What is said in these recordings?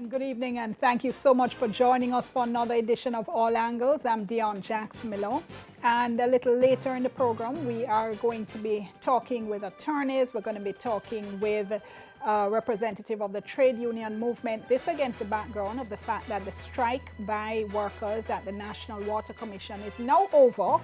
Good evening, and thank you so much for joining us for another edition of All Angles. I'm Dion Jax Miller, and a little later in the program, we are going to be talking with attorneys. We're going to be talking with a representative of the trade union movement. This against the background of the fact that the strike by workers at the National Water Commission is now over.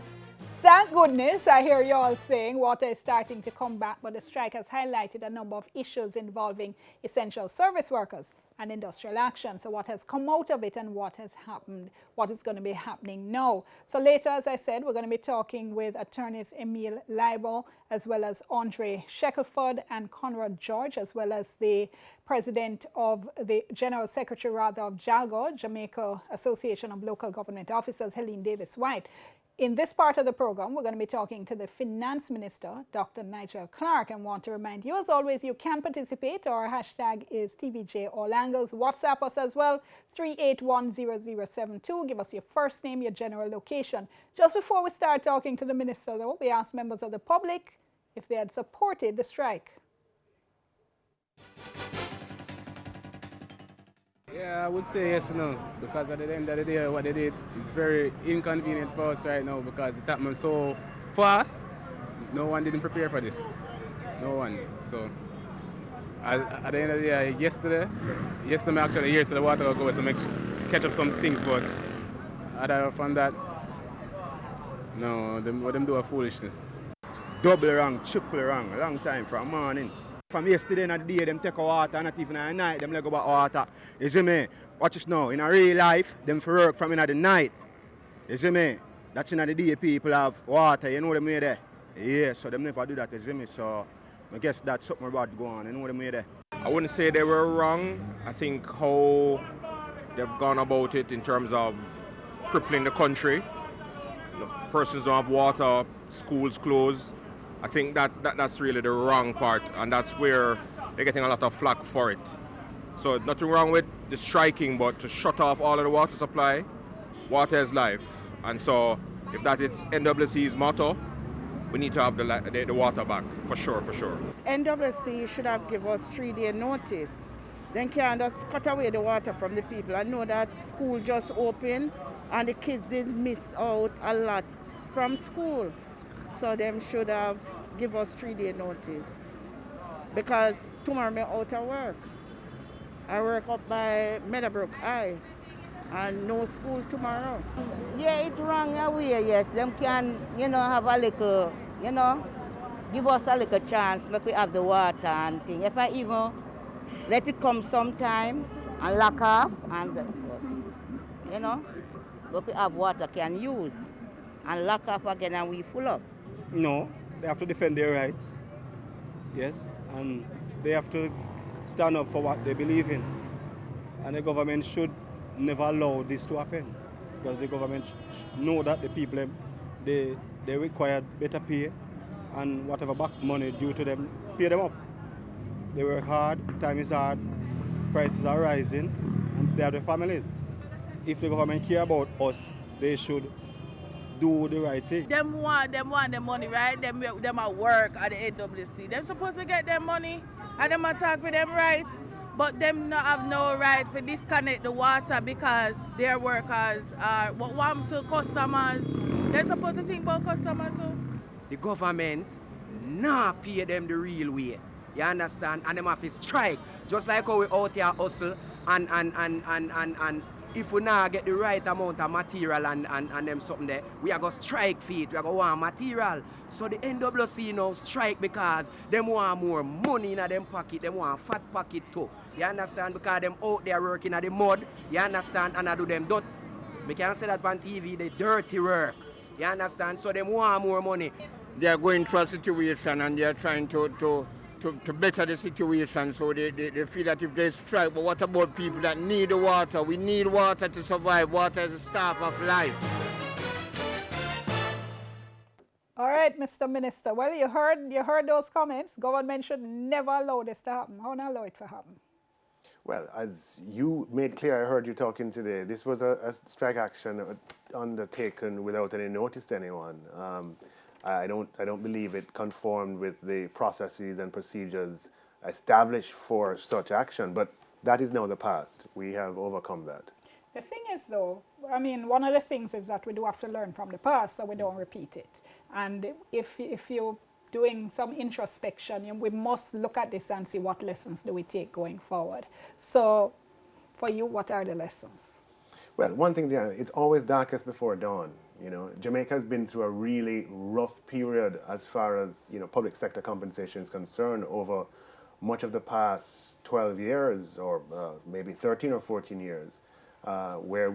Thank goodness, I hear you all saying water is starting to come back, but the strike has highlighted a number of issues involving essential service workers and industrial action. So what has come out of it and what has happened, what is going to be happening now. So later, as I said, we're going to be talking with attorneys Emile Leibo, as well as Andre Shackelford and Conrad George, as well as the president of the General Secretary, rather, of JALGO, Jamaica Association of Local Government Officers, Helene Davis White. In this part of the program, we're going to be talking to the Finance Minister, Dr. Nigel Clarke, and want to remind you, as always, you can participate. Our hashtag is TVJ All Angles. WhatsApp us as well, 3810072. Give us your first name, your general location. Just before we start talking to the Minister, though, we asked members of the public if they had supported the strike. Yeah, I would say yes and no, because at the end of the day, what they did is very inconvenient for us right now because it happened so fast. No one didn't prepare for this. No one. So, at the end of the day, yesterday I'm actually here, so the water will go to catch up some things, but other from that, no, what them do a foolishness. Double wrong, triple wrong, long time from morning. From yesterday and the day, them take a water, not even at night, them let go about water. You see me? Watch this now. In a real life, them for work from in the night. You see me? That's in the day people have water, you know them way there. Yeah, so them never do that, you see me? So I guess that's something about going on, you know them way there. I wouldn't say they were wrong. I think how they've gone about it in terms of crippling the country. The persons don't have water, schools closed. I think that's really the wrong part, and that's where they're getting a lot of flack for it. So nothing wrong with the striking, but to shut off all of the water supply, water is life. And so if that is NWC's motto, we need to have the water back, for sure. NWC should have given us 3-day notice. Then can just cut away the water from the people. I know that school just opened and the kids did miss out a lot from school. So them should have give us 3-day notice. Because tomorrow I'm out of work. I work up by Meadowbrook High and no school tomorrow. Yeah, it's wrong away, yes. Them can, have a little, give us a little chance, make we have the water and thing. If I even let it come sometime and lock off and, but we have water can use and lock off again and we full up. No, they have to defend their rights. Yes, and they have to stand up for what they believe in. And the government should never allow this to happen. Because the government know that the people, they require better pay and whatever back money due to them, pay them up. They work hard, time is hard, prices are rising, and they have their families. If the government care about us, they should do the right thing. Them want the money, right? Them at work at the NWC. Them supposed to get their money and them attack for them right. But them not have no right to disconnect the water because their workers are what want to customers. They're supposed to think about customers too. The government not pay them the real way. You understand? And them have to strike. Just like how we out here hustle and if we now get the right amount of material and them something there, we are going to strike for it. We are going to want material. So the NWC now strike because them want more money in them pocket. They want fat pocket too. You understand? Because them out there working at the mud. You understand? And I do them dirt. We can't say that on TV, the dirty work. You understand? So them want more money. They are going through a situation and they are trying to better the situation, so they feel that if they strike, but what about people that need the water? We need water to survive. Water is the staff of life. All right, Mr. Minister. Well, you heard those comments. Government should never allow this to happen. How not allow it to happen? Well, as you made clear, I heard you talking today, this was a strike action undertaken without any notice to anyone. I don't believe it conformed with the processes and procedures established for such action. But that is now the past. We have overcome that. The thing is, though, I mean, one of the things is that we do have to learn from the past so we don't repeat it. And if you're doing some introspection, we must look at this and see what lessons do we take going forward. So for you, what are the lessons? Well, one thing, yeah, it's always darkest before dawn. You know, Jamaica has been through a really rough period as far as, you know, public sector compensation is concerned over much of the past 12 years or maybe 13 or 14 years, where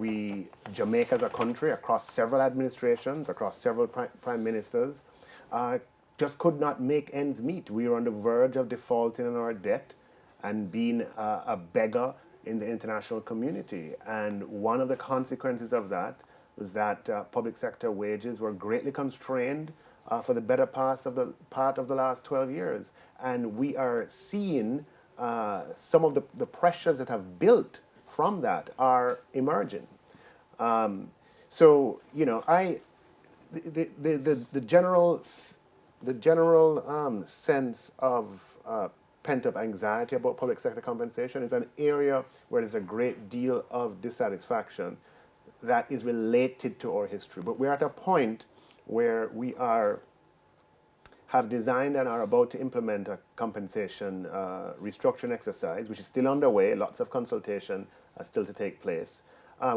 Jamaica as a country, across several administrations, across several prime ministers, just could not make ends meet. We were on the verge of defaulting on our debt and being a beggar in the international community. And one of the consequences of that was that public sector wages were greatly constrained for the better part of the last 12 years. And we are seeing some of the pressures that have built from that are emerging. So, you know, the general sense of pent-up anxiety about public sector compensation is an area where there's a great deal of dissatisfaction that is related to our history. But we're at a point where we have designed and are about to implement a compensation restructuring exercise, which is still underway. Lots of consultation still to take place,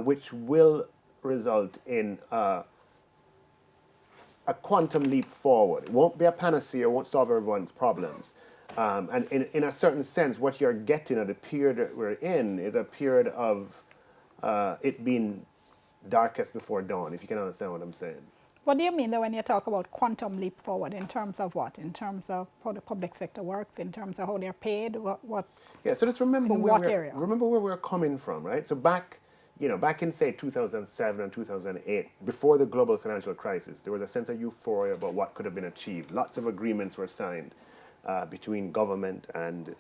which will result in a quantum leap forward. It won't be a panacea, it won't solve everyone's problems. And in a certain sense, what you're getting at the period that we're in is a period of it being darkest before dawn, if you can understand what I'm saying. What do you mean though when you talk about quantum leap forward? In terms of what? In terms of how the public sector works? In terms of how they're paid? What? Yeah, so just remember remember where we're coming from, right? So back in say 2007 and 2008, before the global financial crisis, there was a sense of euphoria about what could have been achieved. Lots of agreements were signed between government and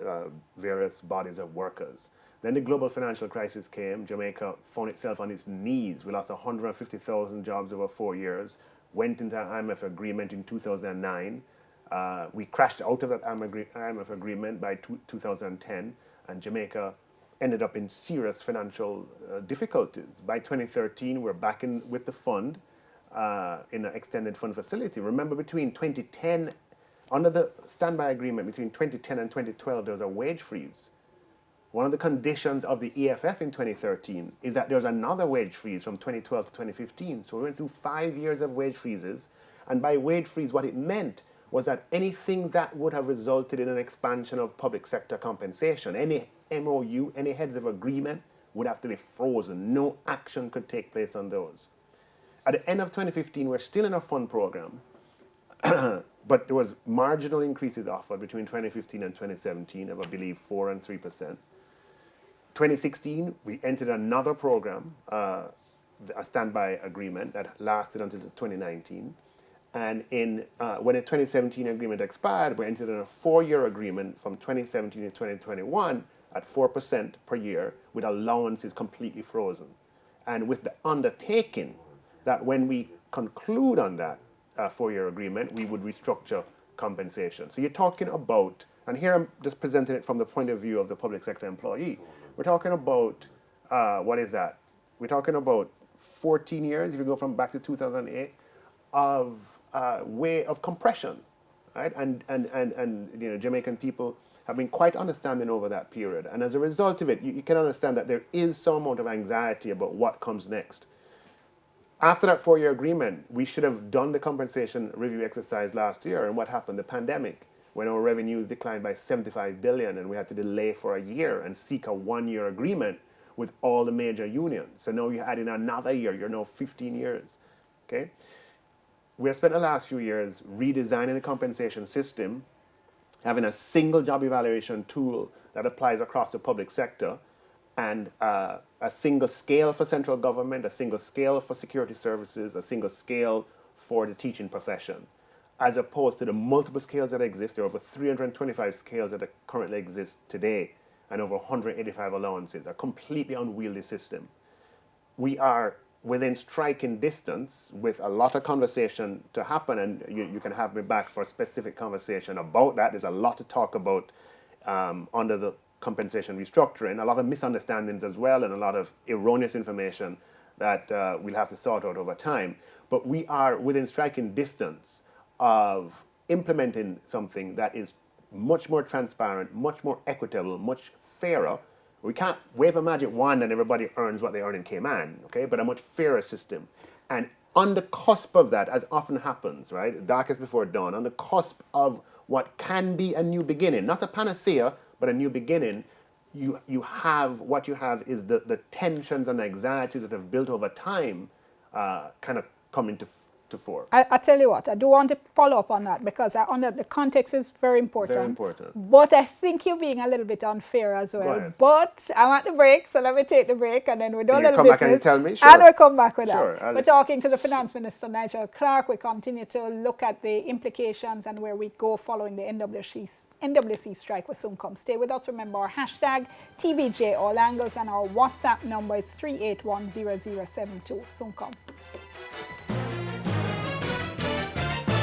various bodies of workers. Then the global financial crisis came. Jamaica found itself on its knees. We lost 150,000 jobs over 4 years, went into an IMF agreement in 2009. We crashed out of that IMF agreement by 2010, and Jamaica ended up in serious financial difficulties. By 2013, we're back in with the fund in an extended fund facility. Remember, between 2010, under the standby agreement between 2010 and 2012, there was a wage freeze. One of the conditions of the EFF in 2013 is that there's another wage freeze from 2012 to 2015. So we went through 5 years of wage freezes. And by wage freeze, what it meant was that anything that would have resulted in an expansion of public sector compensation, any MOU, any heads of agreement, would have to be frozen. No action could take place on those. At the end of 2015, we're still in a fund program, but there was marginal increases offered between 2015 and 2017 of, I believe, 4% and 3%. 2016, we entered another program, a standby agreement that lasted until 2019. And when the 2017 agreement expired, we entered in a 4-year agreement from 2017 to 2021 at 4% per year, with allowances completely frozen. And with the undertaking that when we conclude on that 4-year agreement, we would restructure compensation. So you're talking about, and here I'm just presenting it from the point of view of the public sector employee. We're talking about, what is that? We're talking about 14 years, if you go from back to 2008, of way of compression, right? And you know, Jamaican people have been quite understanding over that period. And as a result of it, you can understand that there is some amount of anxiety about what comes next. After that 4-year agreement, we should have done the compensation review exercise last year. And what happened? The pandemic, when our revenues declined by 75 billion and we had to delay for a year and seek a 1-year agreement with all the major unions. So now you add in another year, you're now 15 years, okay? We have spent the last few years redesigning the compensation system, having a single job evaluation tool that applies across the public sector, and a single scale for central government, a single scale for security services, a single scale for the teaching profession, as opposed to the multiple scales that exist. There are over 325 scales that currently exist today, and over 185 allowances, a completely unwieldy system. We are within striking distance with a lot of conversation to happen, and you can have me back for a specific conversation about that. There's a lot to talk about under the compensation restructuring, a lot of misunderstandings as well, and a lot of erroneous information that we'll have to sort out over time. But we are within striking distance of implementing something that is much more transparent, much more equitable, much fairer. We can't wave a magic wand and everybody earns what they earn in Cayman, okay? But a much fairer system. And on the cusp of that, as often happens, right? Darkest before dawn, on the cusp of what can be a new beginning, not a panacea, but a new beginning, you have, what you have is the tensions and anxieties that have built over time kind of coming to fore. I tell you what, I do want to follow up on that because the context is very important. Very important. But I think you're being a little bit unfair as well. Go ahead. But I'm at the break, so let me take the break and then we do a little come business. back and you tell me? Sure. And we'll come back with Sure, that. We're listen. talking to the Finance Minister, Nigel Clarke. We continue to look at the implications and where we go following the NWC strike will soon come. Stay with us. Remember our hashtag TVJ All Angles and our WhatsApp number is 3810072. Soon come.